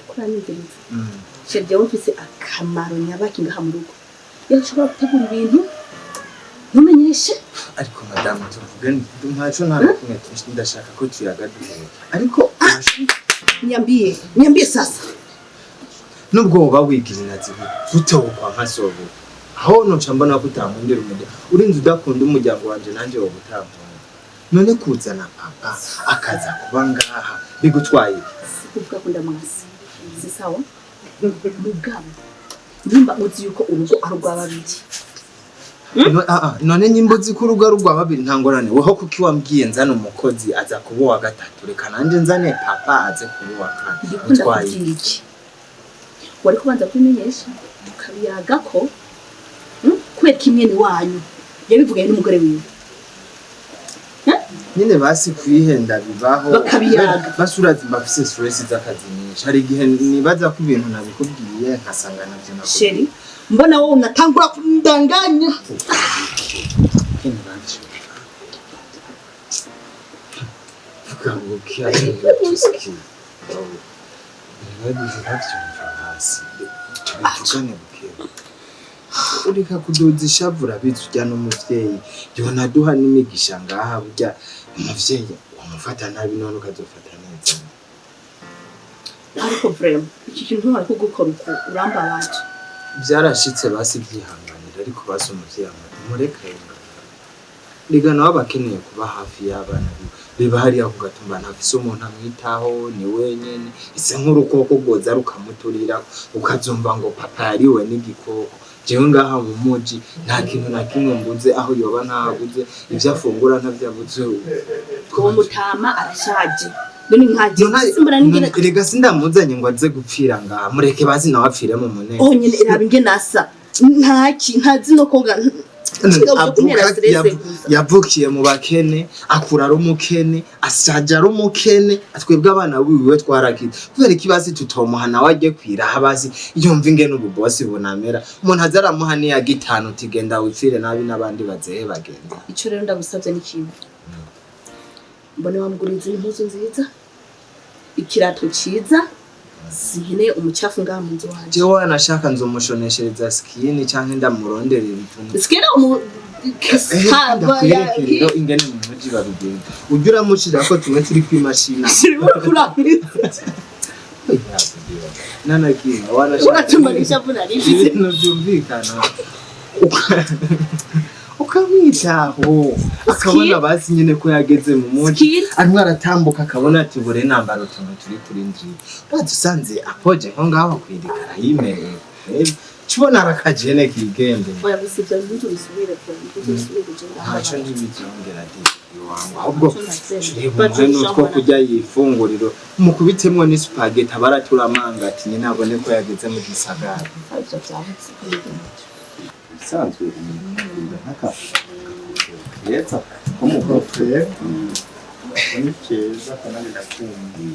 kuranigiriza sheri jewe mfise akamaro nyabaki ngaha mu rugo iyo ushobora gutegura ibintu ntumenyeshe ariko madamu tuvuge ntaco narakumwe ndashaka ko tuyagaduye ariko nyambiye sasa nubwo woba wigirira zibi gutokwa nkasobo aho noca mbona ko utamundira umuryango urinze udakunda umuryango wanje nanje wo gutampona none kuzana papa akaza kuba ngaha bigutwaye sikuvuga ko ndamwasi si sawa mugabo ndimba uzi yuko urugo arugwa babiri none nyimbuzi ko urugo rugwa babiri ntangorane weho kuki wambwiye nzana umukozi aza kubo wa gatatu reka nanje nzane papa aze kubo wa kane utwaye iki wari kubanza kwimenyesha tukabiyaga ko kweka imwe ni wanyu yabivugaye n'umugore wiwe nyine basi kwihenda bibaho bakabiyaga basurazi mbafise stress z'akazi nyinshi hari igihe nibaza ko ibintu nabikubwiye nkasanga navyo nako sheri mbona wowe unatangura kundanganya kene banje vuga tuski Nadize havyumva hasi tubivugane bukeye ureka kuduza ishavura bizujya n'umuvyeyi yona duha n'imigisha ngaha burya umuvyeyi umufata nabi none ukazofata neza ariko vraiment iki kintu ntari kugukora uko uramba abanje byarashitse basi byihanganira ariko basi umuvyeyi mureka ligana wabakeneye kuba hafi y'abana biba hariya kugatumba ntafise umuntu amwitaho ni wenyene ise nk'urukoko goza rukamuturira ukazumva ngo papa yariwe n'igikoko jewe ngaha mu muji nta kintu na kimwe mbuze aho yoba ntahabuze ivyo afungura ntavyabuze uwo mutama arashaje none nkaje simbura n'ingene erega sindamuzanye ngo aze gupfira ngaha mureke bazi nawe apfire mu munene nyene iraba ingene asa ntazi no koga yavukiye mu bakene akura ari umukene asaja ari umukene atwebwe abana wiwe twarakize kubera ikibazi tutomuhana waje kwira habazi yumva ingene ubu boss bunamera umuntu azaramuha ni ya gitano tigenda wipfire nabi nabandi bazehe bagenda ico rero ndagusavye n'ikintu mbone wamuguriza impuzu nziza ikirato ciza sihene umucafu ngaha mu nzu wanje jewe anashaka nzomushoneshereza skin canke ndamurondera ibintu skin rero ingene mu muji babigenda ujura mushira ko tumwe turi kwimashina nana kinga wanashaka nishavuna rifise ibintu byumvikana ukamwitaho akabona basi nyine ko yageze mu muji arimo aratambuka akabona ati bure nambaro tuntu turi kuri nji badusanze apoje nko ngaho kwirikara yimereye Chibona arakajene kigende. Oya bisivya bintu bisubire kwa Hacho ntibibyongera di wangu. Ahubwo rero two kujya yifunguriro mukubitemwo ni spaghetti abaratura ati nyine nabone ko yageze mu gisagara. Ariko byahutse. Sanzwe haka. Yetsa umukofe. Ni keza kanani nakumbi.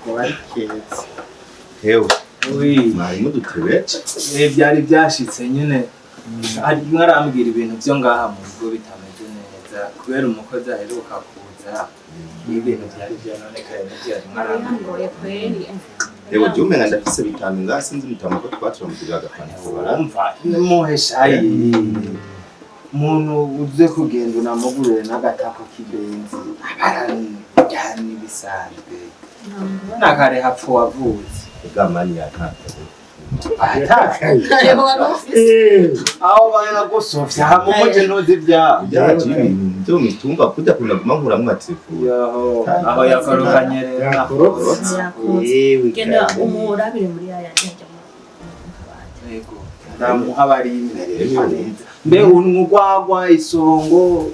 Ko ari keza. Hewe mwari mudutebece byari byashitse nyine ari mwarambwira ibintu byo ngaha mu rugo bitameze neza kubera umukozi aheruka kuza ibintu byari byanonekaye n'byari mwarambwiye kweli Ewe jume nga ndafise bitanu nga sinzi mutama ko twatira mu kigaga kandi barumva muheshayi umuntu uze kugenda unamugurire n'agatako k'ibenzi abarani bisanzwe nakare hapfu wavuze gamani yakata aho bana gusofya hamoje noze bya byo mitumba kuda kunaguma nkura mwatifu aho yakorokanyerera genda umurabire muri aya njya mu yego ndamuha bari imbere mbe unugwagwa isongo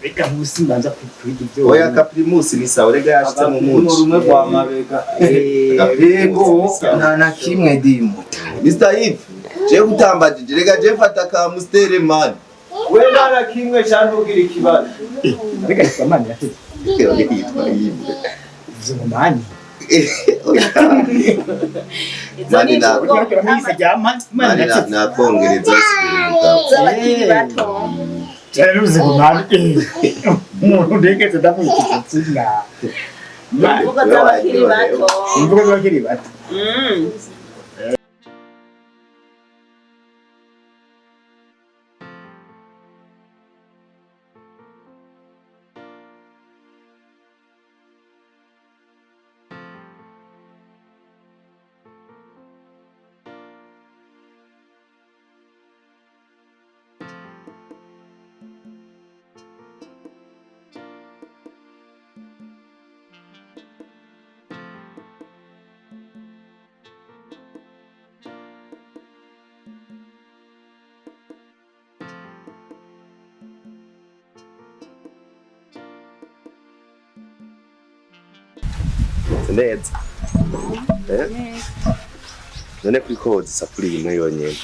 reka musimbanza kwitwida ibyo oya kaprimus ni sawa rega yashitse mu munsi rumwe kwa mabega yego na kimwe dimuta Mr. Eve je gutambajije rega je fata ka mustere man we na kimwe cyantubwira ikibazo rega samani yateze kero ni yitwa Eve zumani mani na mani na kongereza z'abakiri bato Jaruze kumani umuntu ndegeze ndamwikitsinga imvugo z'abakiri bato imvugo z'abakiri bato neza none kwikoza isafuriya imwe yonyene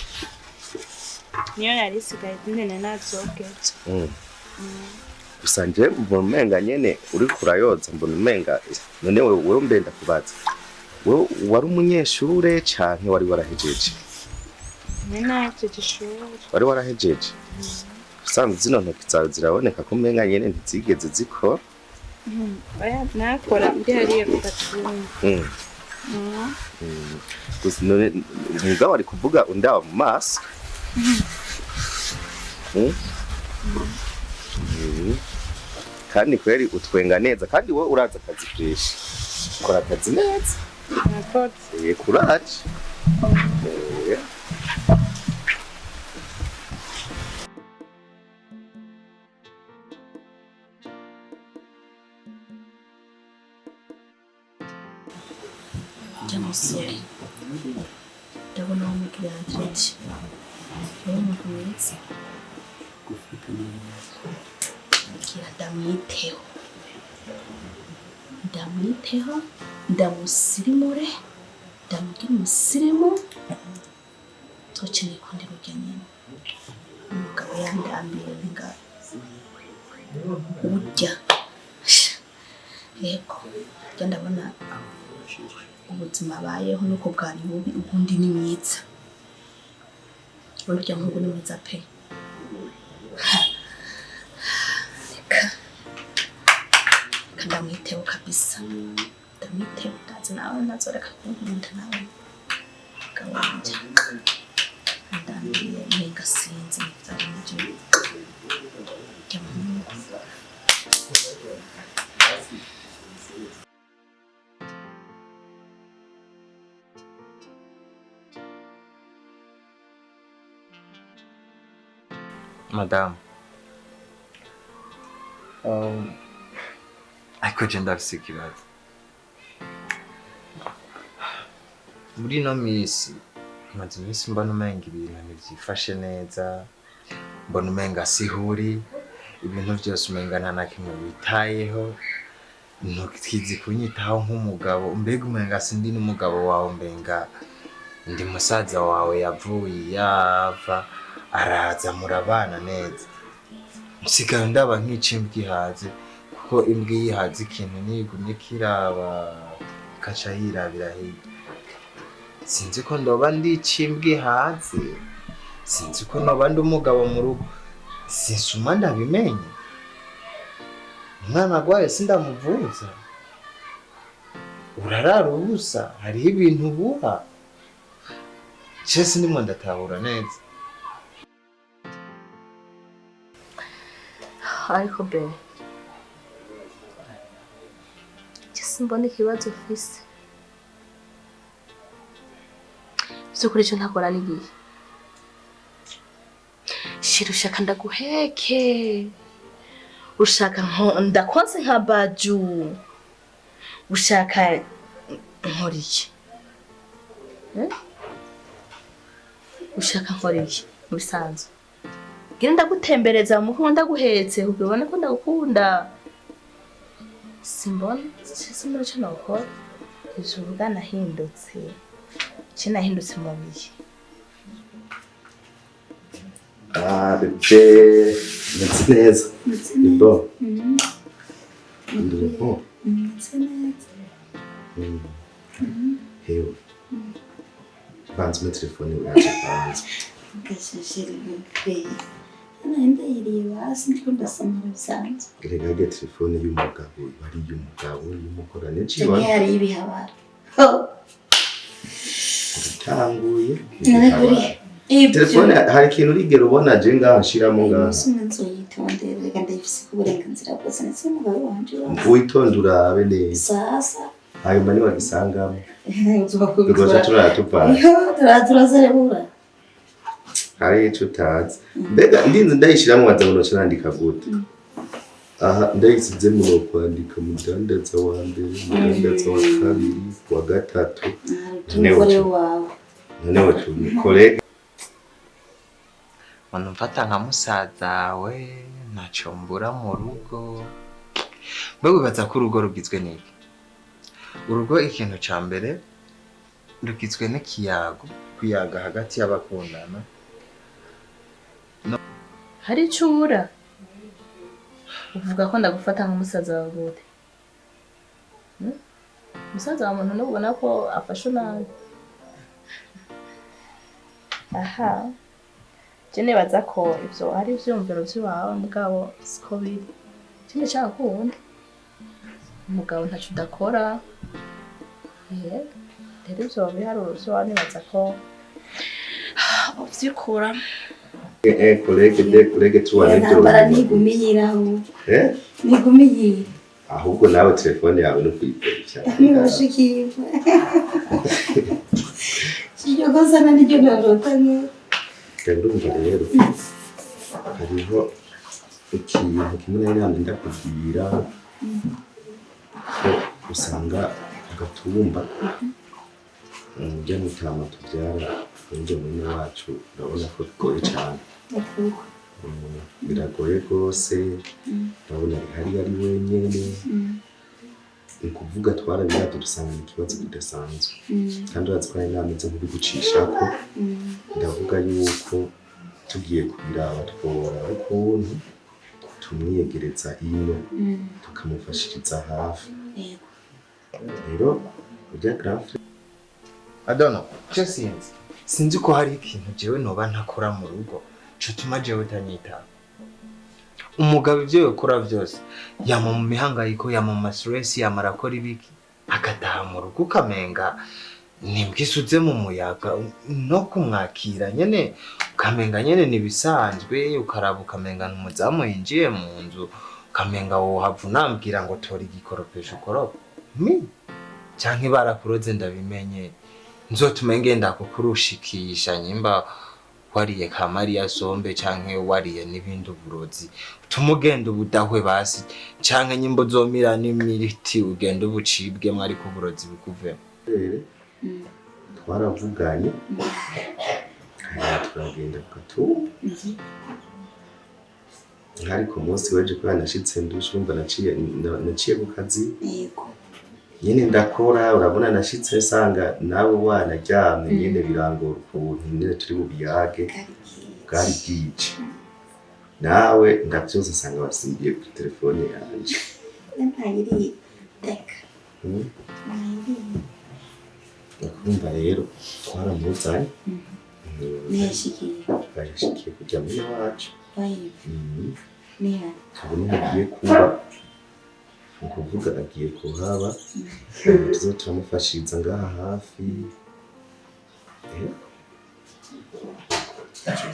niyo yari isigaye nene nazogeje gusa nje mbona umenga nyene uri kurayoza mbona umenga none wewe mbenda kubaza wewe wari umunyeshure canke wari warahejeje nahejeje ishuri wari warahejeje usanzwe zino ntoki zawe ziraboneka ko umenga nyene ntizigeze zikora oya nakora ndi hariya ku gatumba gusa none umugabo ari kuvuga undaba mu maso kandi kweri utwenga neza kandi wowe uraza akazi kenshi ukora akazi neza nakoze kuraje musore ndabona wamubwira ati rero umuntu mwiza ngira ndamwiteho ndamusirimure ndamugira umusirimu tokeneye kundi rujya nyine umugabo yandambiye nga urya yego njya ndabona ubuzima abayeho nuko bwari bubi ubundi ni mwiza urya nk'ubu ni mwiza pe reka ndamwiteho kabisa ndamwiteho ndazi nawe nazoreka kunkunda nawe gawanja ndambiye mega sinzi n'ivyari nivyo njya mu Madame, ariko je ndafise ikibazo. Muri no misi, maze imisi mbona umenga ibintu ntivyifashe neza, mbona umenga sihuri, ibintu vyose umenga nta na kimwe witayeho, ntukizi kunyitaho nk'umugabo, mbega umenga sindi n'umugabo wawe, mbenga ndi musaza wawe yavuye yava araza murabana neza. Nsigaye ndaba nk'imbwa ihaze, kuko imbwa yihaze ikintu ntigumye kiraba ikaca yirabira hirya. Sinzi ko ndoba ndi imbwa ihaze, sinzi ko noba ndi umugabo mu rugo, sinsuma ndabimenye. Umwana agwaye sindamuvuza, urarara ubusa, hariho ibintu ubura. Je sindimo ndatahura neza. ariko be simbona ikibazo ufise vyukuri ico ntakora n'igihe shira ushaka ndaguheke ushaka ndakonse nka baju ushaka nkoriye ushaka nkoriye mubisanzwe gira ndagutembereza mu nkunda guhetse ubibona ko ndagukunda simbona cyo nako izuba nahindutse nahindutse mu biye bebe ndetse neza ibo ndumva ndetse neza hewe banze mu telefone yaje banze gashishiri bebe ndayiriye basi ndiko ndasomera bisanzwe. Rega ge telefone y'umugabo bari y'umugabo y'umukorane Cyane ciwa. hari ibihabara. Utanguye. Ibyo. Telefone hari ikintu urigera ubona je ngaho nshiramo ngaho. Umunsi yitondera reka ndayifise uburenganzira bwose ndetse n'umugabo wanje. Witondura abe neza. Sasa. Ayo mani wagisangamo. Uzuba kubikora. Tugoza turatupana. Turazerebura. Hari ico utazi. Mbega ndinze ndayishiramo wazabona cyo nandika gute. Aha ndayisize mu kwandika mudandaza wa mbere, mudandaza wa kabiri, wa gatatu. Umugore wawe. None wacu kolege. Mfata nka musaza we ntacyo mbura mu rugo. Mbega ubaza ko urugo rugizwe n'iki? Urugo ikintu ca mbere rugizwe n'ikiyago, kuyaga hagati y'abakundana. Hari icyo ubura uvuga ko ndagufata nk'umusaza wawe gute? Umusaza wa muntu nubona ko afashe nabi. Aha je nebaza ko ivyo ari ivyumviro vy'iwawe mugabo siko biri. Kindi nshaka kuwundi umugabo ntaco udakora. Rero ivyo biharuro vyo nibaza ko uvyikura. Kolege tuwane byo. Bara nigumiyiraho. Nigumiye. Ahubwo nawe telefone yawe no kuyikoresha. Nibashikiye. Sijyo kosa na nijyo ndorotanye. Ndumva rero hariho ikintu kimwe n'inama ndakubwira ko usanga agatumba njya mutama tubyara nje muri wacu urabona ko bigoye cyane. Biragoye rwose urabona hari wenyine ni kuvuga twarabyato dusanga ikibazo kidasanzwe kandi urazi ko inama zo kubigucisha ko ndavuga yuko tugiye kubiraba twora ukuntu tumwiyegereza ino tukamufashiriza hafi. Rero ujya grafe Adono cyo sinzi ko hari ikintu jewe noba ntakora mu rugo cyo tuma jewe tanyita. Umugabo ivyo yakora vyose yama mu mihangayiko yama mu stress yamara akora ibiki akataha mu rugo ukamenga nimbwisuze mu muyaga no kumwakira nyene ukamenga nyene nibisanzwe ukaraba ukamenga n'umuzamu yinjiye mu nzu ukamenga wo havunambwira ngo tora igikoropesho ukoropa canke barakuroze ndabimenye nzotuma ngenda kukurushikisha nyimba wariye kamariya sombe canke wariye n'ibindi uburozi tumugenda ubudahwe basi canke nyimbo zomira n'imiriti ugenda ubucibwe mwari ku burozi bikuvemo. Twaravuganye turagenda kugatu ariko umunsi weje ko yanashitse ndushumva naciye ku kazi nyine ndakora urabona nashitse sanga nawe wanaryamye nyine birangora ukuntu nyine turi mu biyage bwari bwije nawe ndabyose sanga basimbiye kuri telefone yanje ntayiri deka kumva rero twaramuzanye neshikiye kujya muri wacu niya kabone agiye kuba ukuvuga agiye kuhaba tuzo turamufashiriza ngaha hafi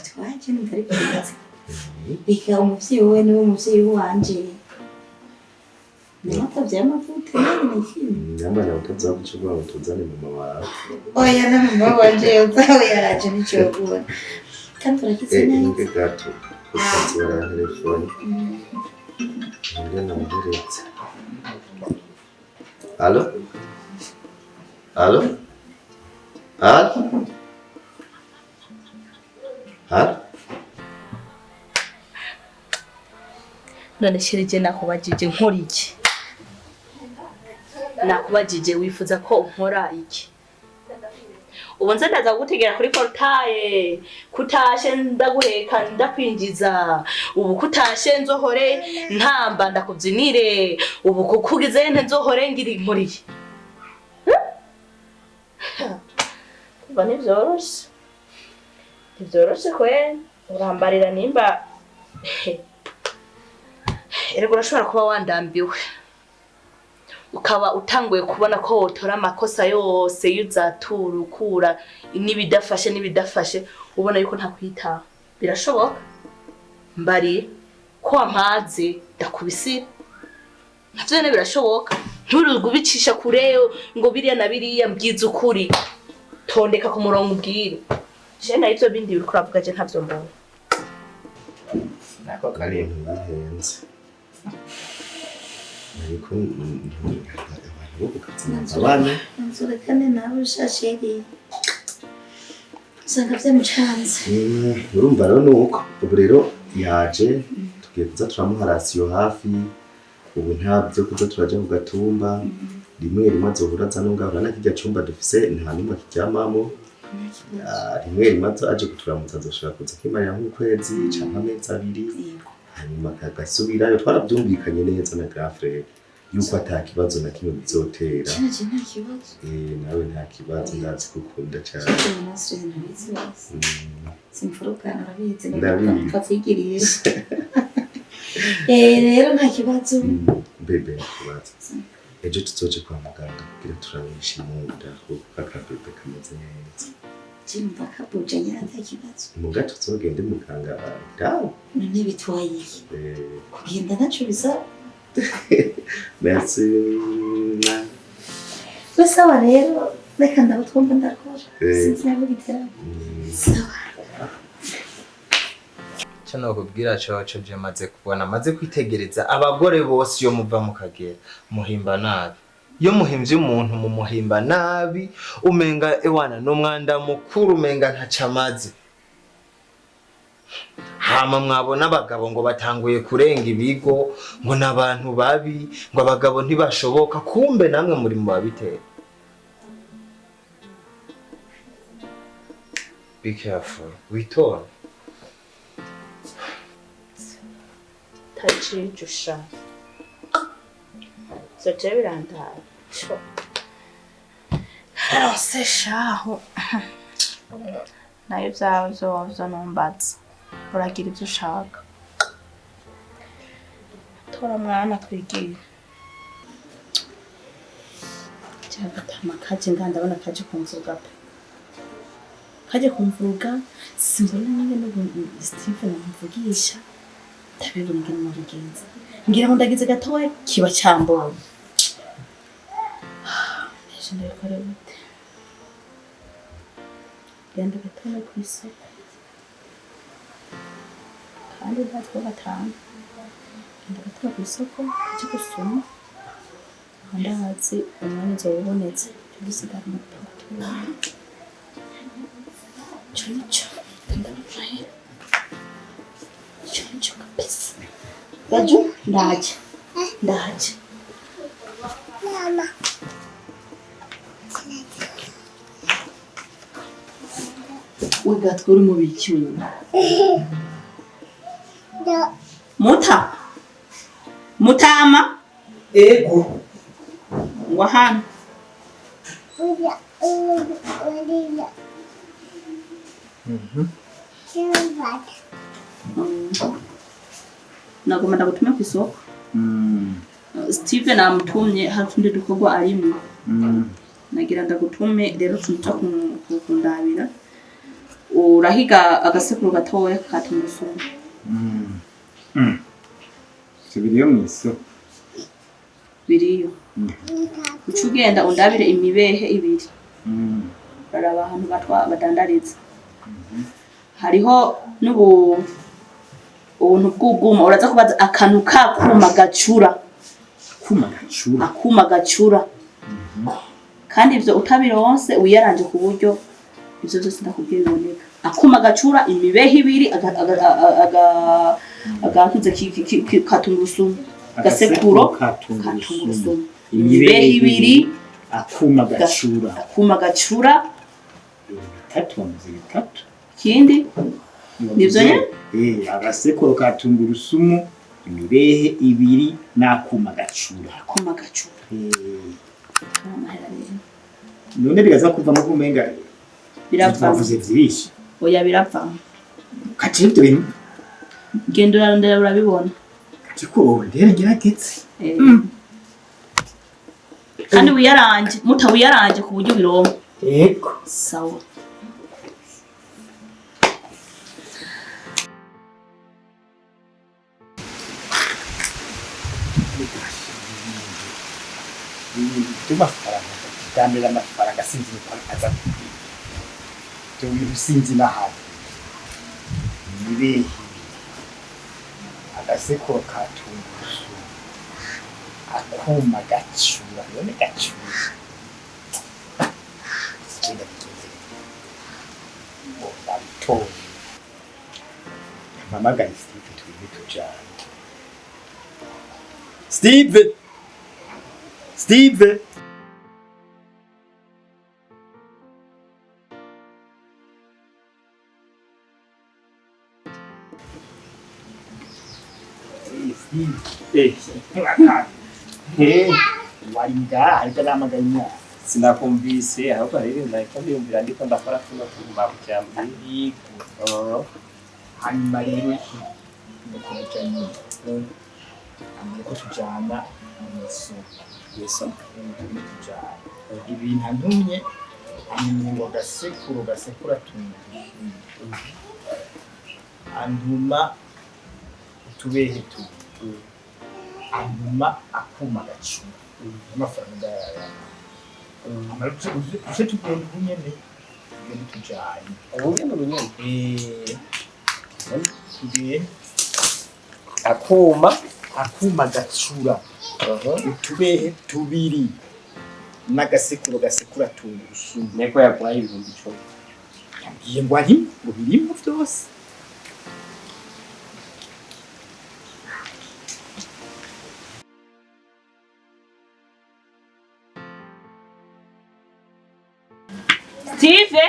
twaje n'utari kubizi bika umuvyeyi we niwe muvyeyi wanje Natavyara amavuta n'ikindi. Nyamara utazavuga ngo tuzane mama wawe. Oya na mama wanje yazawe yaraje n'icyo kandi urakize neza. Inge gato kuzira telefone. Nge namuheretse. Allo? Allo? Allo? Allo? None shirije nakubajije nkora iki? Nakubajije wifuza ko nkora iki? Ubu nze ndaza gutegera kuri portaye kutashe ndaguheka ndakwinjiza ubu kutashe nzohore ntamba ndakubyinire ubu kukugize nzohore ngiri muri kuva nivyoroshe kwe urambarira nimba erego urashobora kuba wandambiwe ukaba utanguye kubona ko wotora amakosa yose yuzatura ukura n'ibidafashe ubona yuko nta kwitaho birashoboka mbari ko amazi ndakubisira navyo nyene birashoboka nturugu bicisha kure ngo biriya na biriya mbyiza ukuri tondeka ku murongo ubwire je na ivyo bindi biriko uravuga je ntavyo mbona nako kari ibintu bihenze ariko abantu bo kukazi abana nzorekane nawe ushasheri usanga vyamucanze urumva rero nuko ubu rero yaje tugiye kuza turamuha rasiyo hafi ubu nta byo kuza turaja ku gatumba rimwe azohura aza nungahura na kirya cumba dufise nta numwe kiryamamo rimwe aje kuturamutsa azoshobora kuza kwimarira nk'ukwezi canke amezi abiri hanyuma kagasubirayo twaravyumvikanye neza na grand frère yuko ata kibazo na kimwe bizotera nawe nta kibazo ndazi gukunda cyane simfurukana arabizi ndabizi mfatsigiriye rero nta kibazo bebe kubaza ejo tuzoje kwa muganga kugira turabisha imunda kuko akabebe kameze neza Jimva kabuje nyara nta kibazo muga tuzogende muganga dawe none bitwaye kugenda naco bisa merci sawa rero reka ndabatwumva ndakora sinzi nabugitera sawa Chano kubwira coco je maze kubona maze kwitegereza abagore bose yo muva mu Kagera muhimba nabi yo muhimvye umuntu mu muhimba nabi umenga ewana no mwanda mukuru umenga ntacamaze hama mwabona abagabo ngo batanguye kurenga ibigo ngo nabantu babi ngo abagabo ntibashoboka kumbe namwe muri mu babitera be careful witonde tajijusha soje birandara cho arose shaho nayo vyawe zo numbaza uragira ivyo ushaka tora mwana twigira cyangwa tama kaje ndabona kaje kumvuga pe kaje kumvuga simbona niwe n'ubu Stephen amvugisha tabibona ngene mu rugenza ngira ngo ndagize gatoya kiba cyambonye ejo ndakora bite genda gatoya ku isoko kandi batwo batanga genda gatoya ku isoko cyo gusoma ndahatse umwanya uzobonetse tugisigara mu pato cyo ndabaye cyo kabisa baju ndaje mama wigatwura mu bicyunya mutama ego wahana nagoma ndagutume ku isoko Stephen amutumye hatundi dukorwa arimo nagira ndagutume rero tunta kundabira urahiga agasekuru gatoya katungusumu Sibiriyo mwiso biriyo ucugenda undabire imibehe ibiri baraba ahantu badandariza hariho n'ubu ubuntu bw'ubwuma uraza kubaza akantu kakuma gacura akuma gacura kandi ivyo utabironse uyaranje ku buryo ivyo byose ndakubwiye biboneka akuma gacura imibehe ibiri agakize katungurusumu gasekuro katungurusumu imibehe ibiri akuma gacura bitatu kindi nivyo nyene agasekuro katungurusumu imibehe ibiri n'akuma gacura none bigaza kuva mu kumenga biravamo bavuze vyinshi oya biravamo kati ibyo bintu genda urarondera urabibona. Kurondera ngerageze. Kandi wiyaranje mutawiyaranje ku buryo bironka. Yego. Sawa. Tumafaranga ndamira amafaranga sinzi ko aza kugira sinzi nahaye nibe agasekuru katungurusu akuma gacura yone gacura sinda bikinze bo ndabitoye mama gari Steve twibi tujana Steve waringa ariko namaganya sinakumvise ahubwo rero nahita ndiyumvira ndiko ndakora tuno tumabucyambiri hanyuma rero mukomejanye amwe ko tujana yeso tujana ibintu antumye ngo gasekura tungurusu anduma utubehe tu anduma akuma gacuma amafaranga yaya amara tuje tugenda bunyene tugenda tujanye ubunyene tugenda akuma gacura utubehe tubiri n'agasekuru gasekura tungurusu neko yaguhaye ibihumbi 10 yambwiye ngo ari mu birimo byose Steve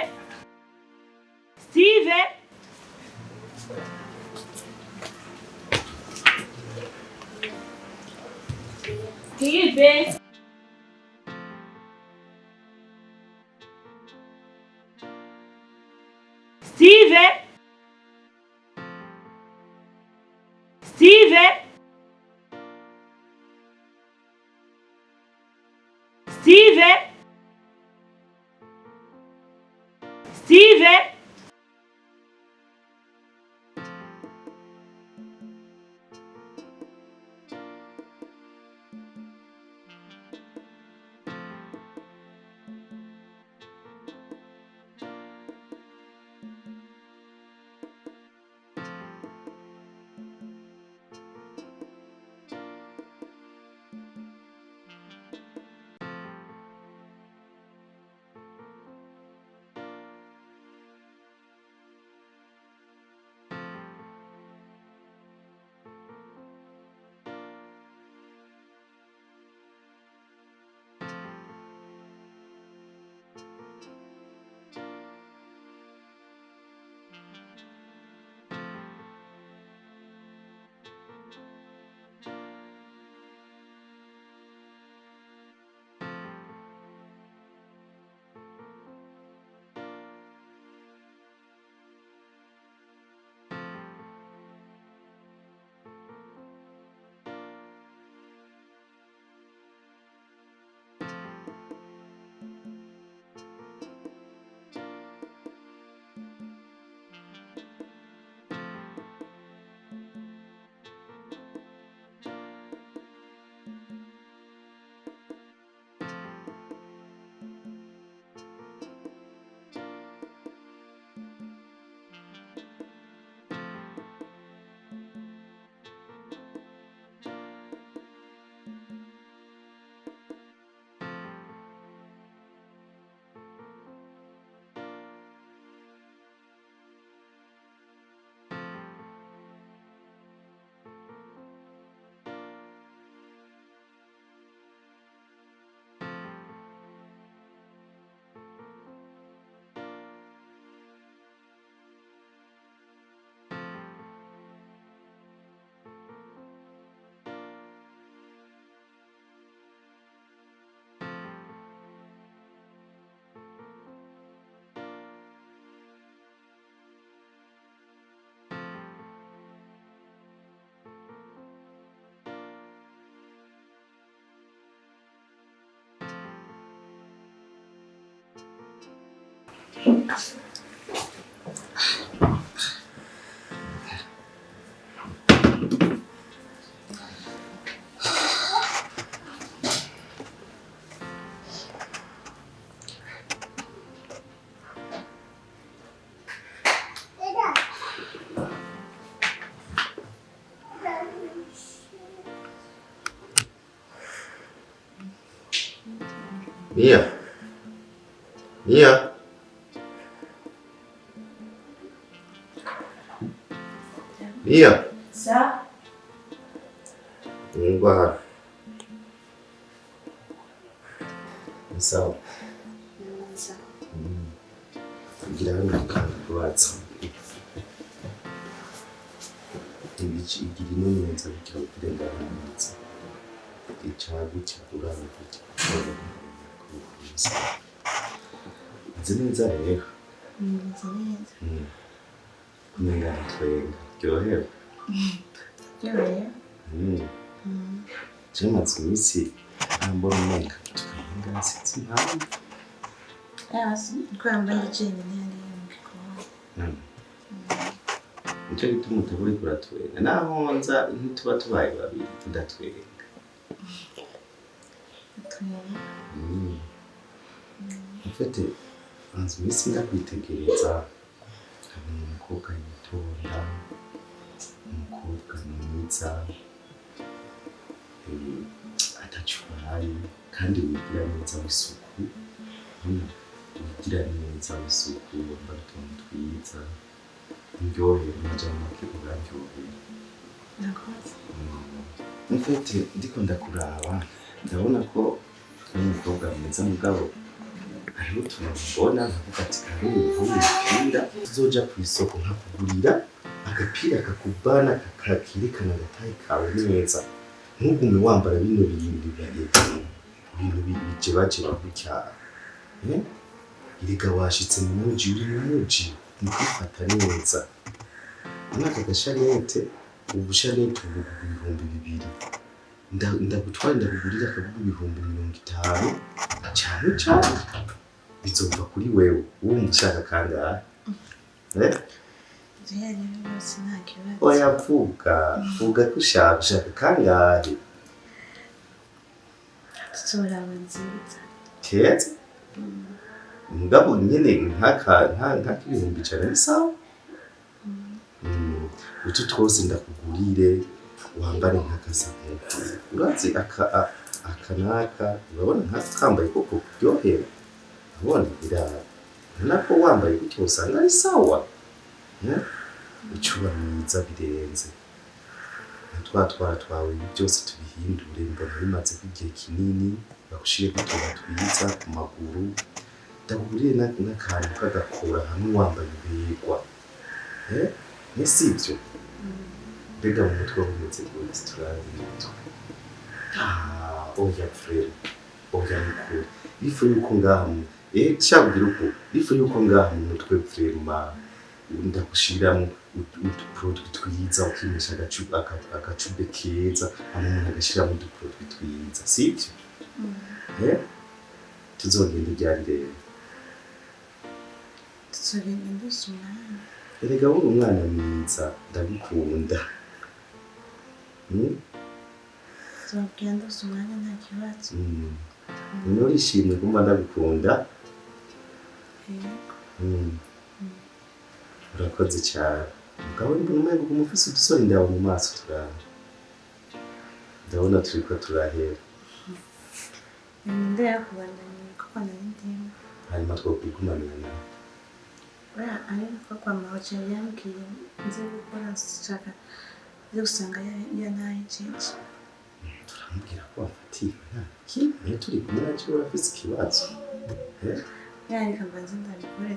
Mia. Mia. Mia. Sa? Ngwa. Sawa. Sa. Kugira ngo kubatsa. Igira inyenza bityo kurenga hanze. Icagu cyagurana bityo. Nzi neza rero. Nzi neza. Kumenya twenga. Ryohewe. Ryohewe? Cyamaze iminsi mbona umenga twenga sinzi impamvu. Yasi, kwamba ndicene nende mukiko. Nicyo gituma utaburi kuratwenga. Naho nza ntituba tubaye babiri tudatwenga. Mfite anzu iminsi ndakwitegereza nkabona umukobwa yitonda, umukobwa mwiza, atacubaye kandi wigira neza w'isuku, wigira neza w'isuku, wambara utuntu twiza, ndyohera amajambo make uraryohera. Mfite ndiko ndakuraba ndabona ko uri umukobwa mwiza mugabo hariho utuntu mbona nkavuga ati kare umupira tuzoja ku isoko nkakugurira agapira kakubana kakerekana agatayi kawe neza ntugume wambara bino bintu bijebajeba gutya. Iriga washitse mu muji, uri mu muji ntukifata neza. Mwaka gashanete ubushanete ibihumbi 200 ndagutwara ndakugurira akagugu 50,000 cyane bizova kuri wewe wumva ushaka kangahe? Oya vuga ko ushaka kangahe? Tuzoraba nziza. Keza? Mugabo nyene nk'aka 100,000 ni sawa? Utu twose ndakugurire wambare nk'akasakopo. Urazi akanaka urabona nkakambaye koko kuryohera. Urabona birara. Nako wambaye gutyo usanga ari sawa. Ucuba mwiza birenze. Twatwara twawe byose tubihindure mbona bimaze igihe kinini bagushire gutora twiza ku maguru. Ndakuguriye n'akantu kagakora hamwe wambaye ubegwa. Nisibyo. Mbega mu mutwe w'umeze gute turabito. Oya frere. Oya mukuru. Ifu yuko ngaha shabugira uko. Ifu yuko ngaha mu mutwe frere ma ndagushiramo uduproduit twiza ukimisha agacube keza umuntu agashiramo uduproduit twiza sibyo? Tuzogenda ryari rero? Tuzogenda ndusumana. Erega uri umwana mwiza ndagukunda. Tuzogenda ndusumana nta kibazo. Nurishimye kumva ndagukunda. Urakoze cyane. Mugabo mbona umengo kumufise udusore ndawe mu maso turanga. Ndabona turiko turahera. Ndaya kubandanya kuko narindimo. Hanyuma twokwigumanira nawe. Ariko kwa mahoje yambwiye nze gukora shaka nze gusanga yanaye cyinshi. Turambwira ko wafatiwe kimwe turi kumwe naco urafise ikibazo. Yareka mbanze ndabikore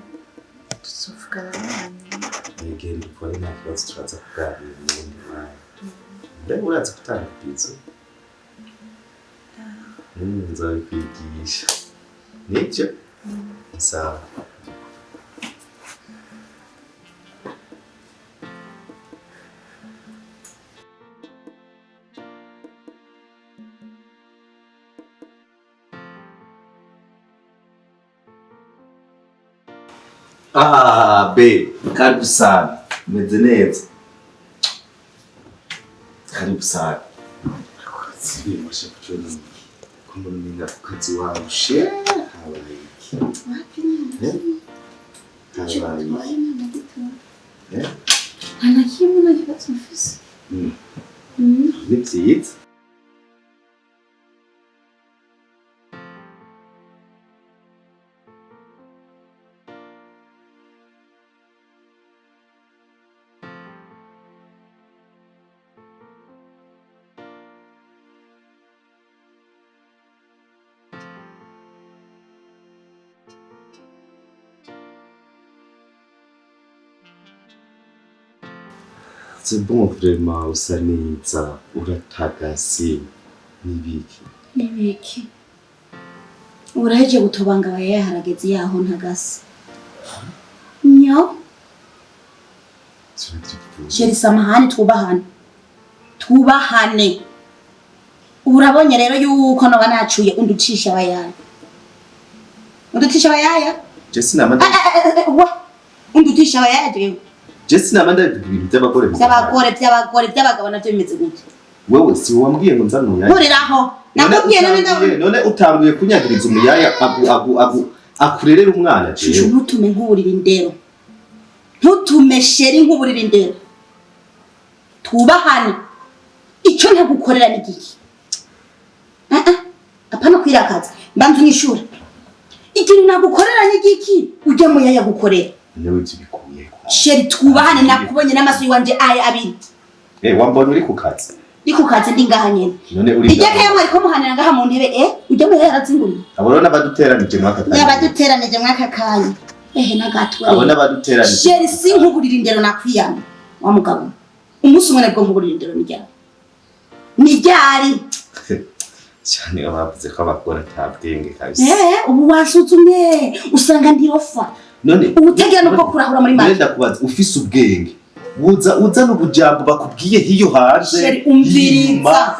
tuzovugana n'abanyuma. Genda ukore nta kibazo turaza kuganira n'ubundi mwanya. Mbega urazi gutanga pizza? Nzabikwigisha. Nibyo? Sawa. Ah, be, karibu sana. Meze neza. Karibu sana. Simasha kuchona. Kwamba mimi kazi wangu she. Wapi nini? Hawaii. Eh? Ana kimwe na kibazo mfisi. Ni byiza. C'est bon vraiment usa neza uratagase nibiki. Nibiki. Uraje gutobanga baye harageze yaho ntagase. Nyo. Sheri samahani twubahane. Twubahane. Urabonye rero yuko no banacuye unducisha bayaya. Unducisha bayaya? Jesse namanda. Unducisha bayaya jewe. Jesse namanda ibintu by'abagore. By'abagabo navyo bimeze gute? Wewe si wambwiye ngo nzana umuyaya. Nkuriraho. Nakubwiye none utanguye kunyagiriza umuyaya akurerera umwana jewe. Shushu ntutume nkuburira indero. Ntutume sheri nkuburira indero. Twubahane. Icyo ntagukorera ni giki? Apana kwirakaza. Mbanzu nyishura. Ikintu nagukorera ni giki? Ujya mu yaya gukorera. Newe tubikuye kwa. Sheri twubahane nakubonye n'amaso yiwanje aye abiri. Wambona uri ku kazi. Ndi ku kazi ndi ngaha nyene. None uri. Ijya kayo mwari ko muhanira ngaha mu ntebe ujya mu yaya razinguriye. Abona n'abaduteranije mwaka kanya. Yabaduteranije mwaka kanya. Nagatwe. Abona abaduteranije. Sheri si nkuburira indero nakwiyana. Wa mugabo. Umunsi umwe nabwo nkuburira indero nijyari. Cyane abavuze ko abakora tabwenge kabisa. Ubu wasuzumye usanga ndirofa. None ubutegera nuko kurahura muri mari. Nenda kubaza ufise ubwenge. Uza n'ubujambo bakubwiye hiyo hanze. Umviriza.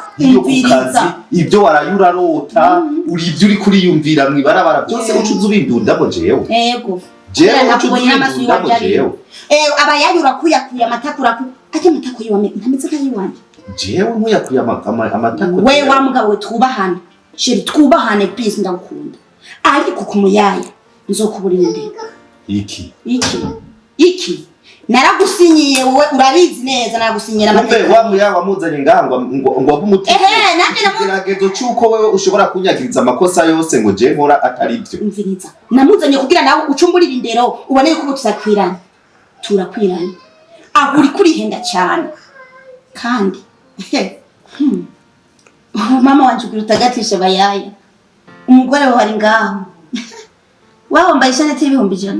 Ibyo warayura rota, uri ibyo uri kuriyumvira mwibarabara byose ucuza ubindundamo jewe. Yego. Jewe ucuza ubindundamo jewe. Abayayura kuyakuya amatakura ku. Ate matako yiwame ntameze nkayiwanje. Jewe nkuyakuye amatako. We wa mugabo twubahane. Sheri twubahane please ndagukunda. Ariko kumuyaya nzokuburira indeka. Iki. Naragusinyiye wowe urabizi neza naragusinyira amategeko. Wa muya wamuzanye ngangwa ngo abumuti. Nanjye namugeragezo cyuko wewe ushobora kunyagiriza amakosa yose ngo je nkora atari byo. Umviriza. Namuzanye kugira nawe ucumburira indero ubone yuko tuzakwirana. Turakwirana. Aho uri kurihenda cyane. Kandi mama wanje urutagatisha bayaya. Umugore wawe ari ngaho. Wawe mbaye ishanete y'ibihumbi 100.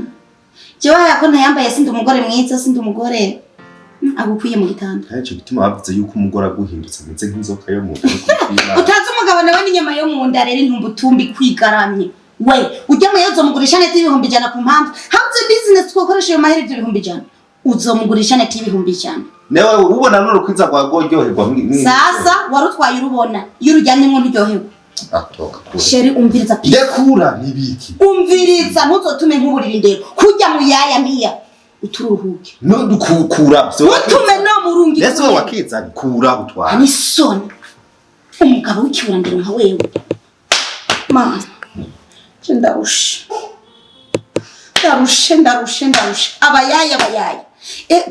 Jewe yako ntayambaye sindi umugore mwiza sindi umugore agukwiye mu gitanda. Haje bituma bavuze yuko umugore aguhindutse ndetse nk'inzoka yo mu nda. Utazi umugabo nawe n'inyama yo mu nda rero ntumbutumbi kwigaramye. We ujya mu yezo mugurisha nete y'ibihumbi 100 ku mpamvu. Hanze business twokoresha yo mahera y'ibihumbi 100. Uzomugurisha nete y'ibihumbi 100. Newe ubona none kwiza kwa goryoherwa. Sasa warutwaye urubona. Iyo urujyanye mu ryoherwa. Atoka kure. Sheri umviriza please. Ndekura nibiki. Umviriza ntuzotume nkuburira indero. Kujya mu yaya miya. Uturuhuke. No dukura. Utume no murungi. Nese wakiza kura utwara. Ani soni. Umugabo w'ikiburangiro nka wewe. Ma. Ndarusha. Abayaya.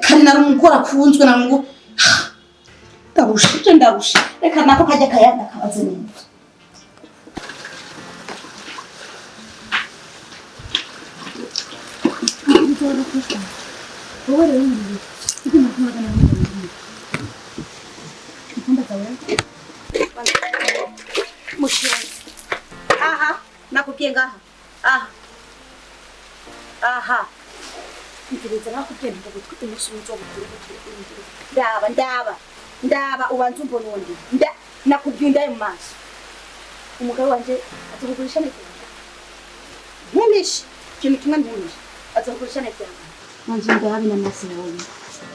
Kari nari umukora kunzwe na ngo. Ndarusha. Reka nako kajya kayanda kabaze neza. Aha, nakubwiye ngaha. Aha. Ngirenza nakubwiye ngo gutwite umusubizo w'ubukuru. Ndaba ubanza umbona undi. Nakubwiye ndaye mu maso. Umugabo wanje atugurisha neke. Ntumishe. Kintu kimwe ntumishe. Atugurisha neke. Manje ndabi na maso yawe.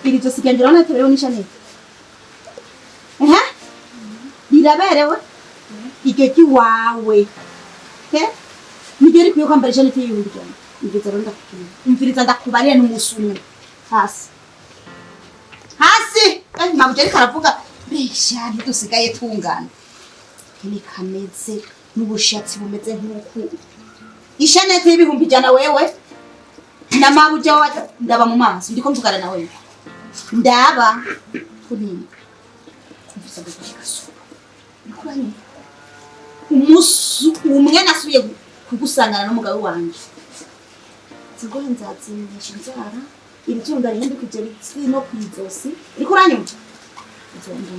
Iri zo sigendera naterewe nishaneke. Biraberewe. Igeki wawe. Nigeri kuyo kwambara ishanete y'ibihumbi 100. umviriza ndakubarira n'umusumwe hasi mabuje ariko aravuga besha ntidusigaye tungana ni kameze n'ubushatsi bumeze nk'uku ishanete y'ibihumbi ijana wewe na mabuje waje ndaba mu maso ndiko mvugana na wewe ndaba kuri kumvisa gashikaso nikuranye umusu umwe nasubiye kugusangana n'umugabo wanje Singoye nzatsinisha inzara ibitunda rihende kujya no kwizosi iri kuranyuma nzomba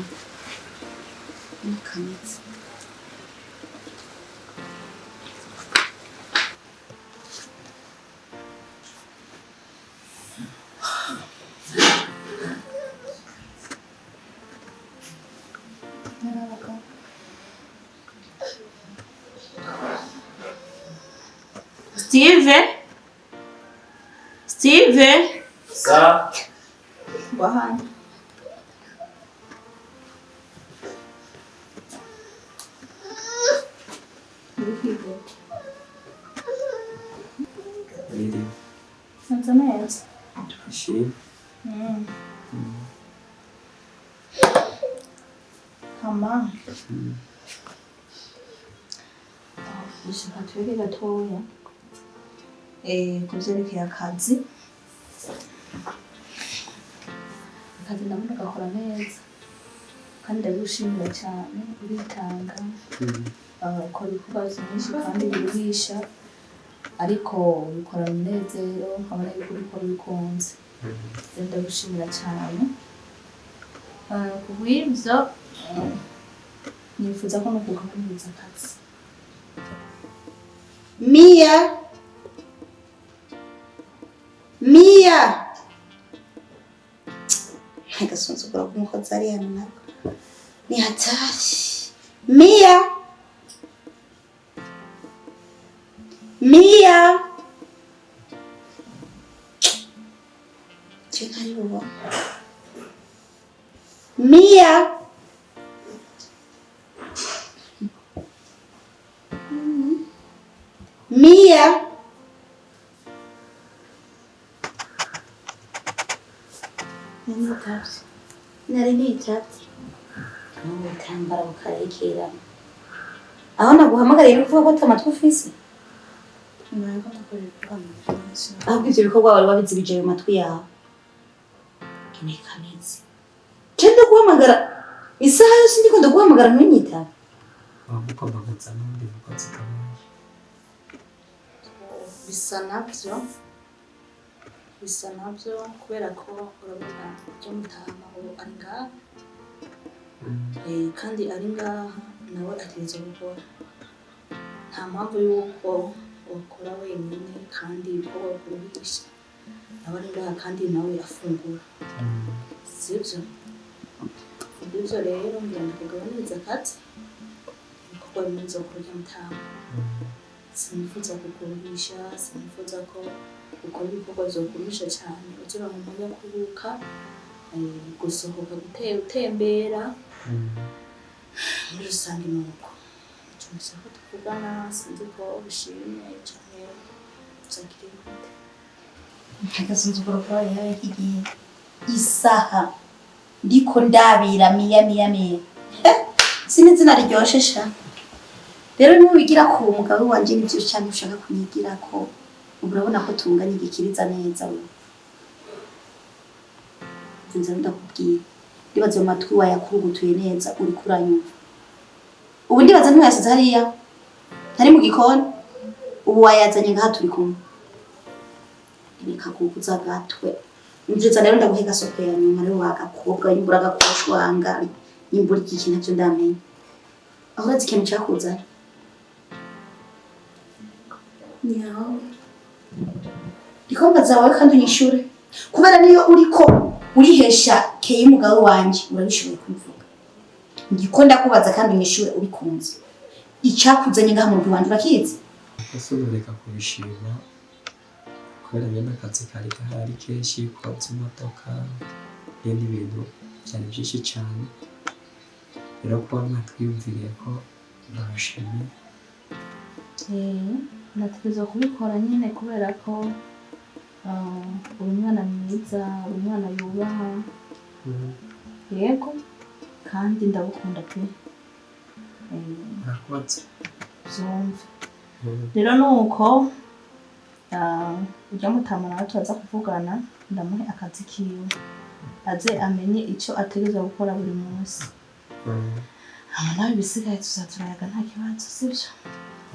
nakametse Steve Sa Wahana Lili Santameza Shi Hama Gushaka twege gatoya kuvyerekeye akazi ndabona gakora neza kandi ndagushimira cyane uritanga ukora ibikorwa byinshi kandi biruhisha ariko ubikora umunezero nkabona yuko ubikora ubikunze ndagushimira cyane kubw'ibyo nifuza ko nuko ukamuriza akazi Mia Hagasonzugura kumukozi ari hano nako ni hatari Mia Chekari uwo Mia Nari nitabye n'ubutambara bukarekera aho naguhamagariye kuvuga ko tamatwi ufise ahubwo ivyo bikorwa wari wabizibije mu matwi yawe kinekaneze cende guhamagara isaha yose ndiko ndaguhamagara ntunyitabe wavuga bavuza n'undi mukozi kamwe bisa nabyo kubera ko urabona ibyo mutama ubu ari ngaha kandi ari ngaha nawe ategerezwa gukora nta mpamvu y'uko wakora wenyine kandi ibikorwa bikuruhisha nawe ari ngaha kandi nawe afungura sibyo ibyo rero ngenda kugabaniriza akazi ibikorwa bimaze kurya mutama sinifuza kukuruhisha sinifuza ko ukora ibikorwa byokuruhisha cyane ugira mu mwanya wo kuruhuka gusohoka gutembera muri rusange nuko cyose ko tuvugana sinzi ko bishimye cyane zakiri gute Hagasonzugura kwa yawe kigiye isaha ndiko ndabira Mia sinizina ryoshe sha rero niwigira ko umugabo wanje nivyo cyane ushaka kunyigira ko urabona ko tunganye igikiriza neza we nza ndakubwira ndibaze mu matwi wayakurugutuye neza uri kuranyumva ubu ndibaze ntuyasize hariya ntari mu gikoni ubu wayazanye ngaha turi kumwe reka kukuza gatwe nziza rero ndaguhega soko ya nyuma rero wagakobwa yimbura gakoshwanga yimbura iki kintu cyo ndamenye aho urazi ikintu cyakuzana nyawe Ndikomba zawe kandi unyishure kubera niyo uriko urihesha keye umugabo wanje urabishoboye kubivuga ngikonda kubaza kandi unyishure ubikunze icyakuzanye ngaha mu Rwanda urakizi ese ureka kubishima kubera bene akazi kari gahari kenshi kwatsa imodoka n'ibindi bintu byari byinshi cyane rero kuba mwatwiyumviriye ko ndabashimiye nategerezwa kubikora nyine kubera ko uri umwana mwiza, uri umwana yubaha, yego kandi ndagukunda pe. Murakoze. Zumve rero nuko ujya mutama nawe turaza kuvugana, ndamuhe akazi kiwe aze amenye icyo ategerezwa gukora buri munsi. Hama nawe ibisigaye tuzaturayaga nta kibazo, sibyo?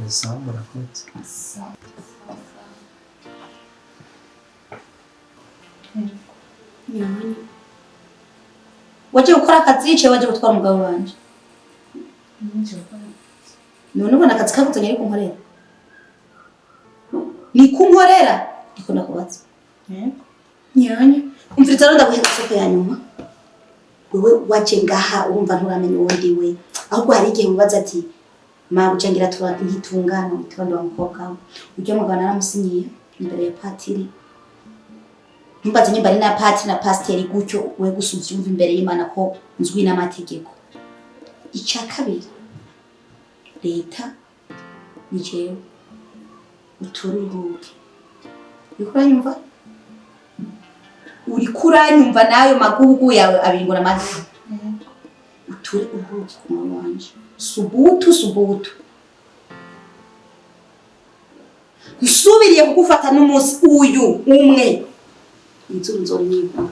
Sawa, murakoze. Sawa. Nyamani waje gukora akazi yicaye, waje gutwara umugabo wanje. None ubona akazi kakuzanye ariko nkorera ni kunkorera ndiko ndakubaza. Nyanya umviriza rero ndaguhe gasoko ya nyuma. Wewe waje ngaha urumva nturamenya uwo ndiwe, ahubwo hari igihe mubaza ati mabucangira ntitungana mitondo wa mukobwa ujya mugana naramusinyiye imbere ya patiri. Mbaze nyimba na patiri na pasiteri gutyo we gusuzuma umva imbere y'Imana ko nzwi n'amategeko. Icya kabiri, leta nijewe utururuke uranyumva, uri kuranyumva nayo magugu yawe abingo na mazi uturi uruhuke ku mwana wanje. Subutu usubiriye kugufata n'umunsi uyu umwe inzu nzori niba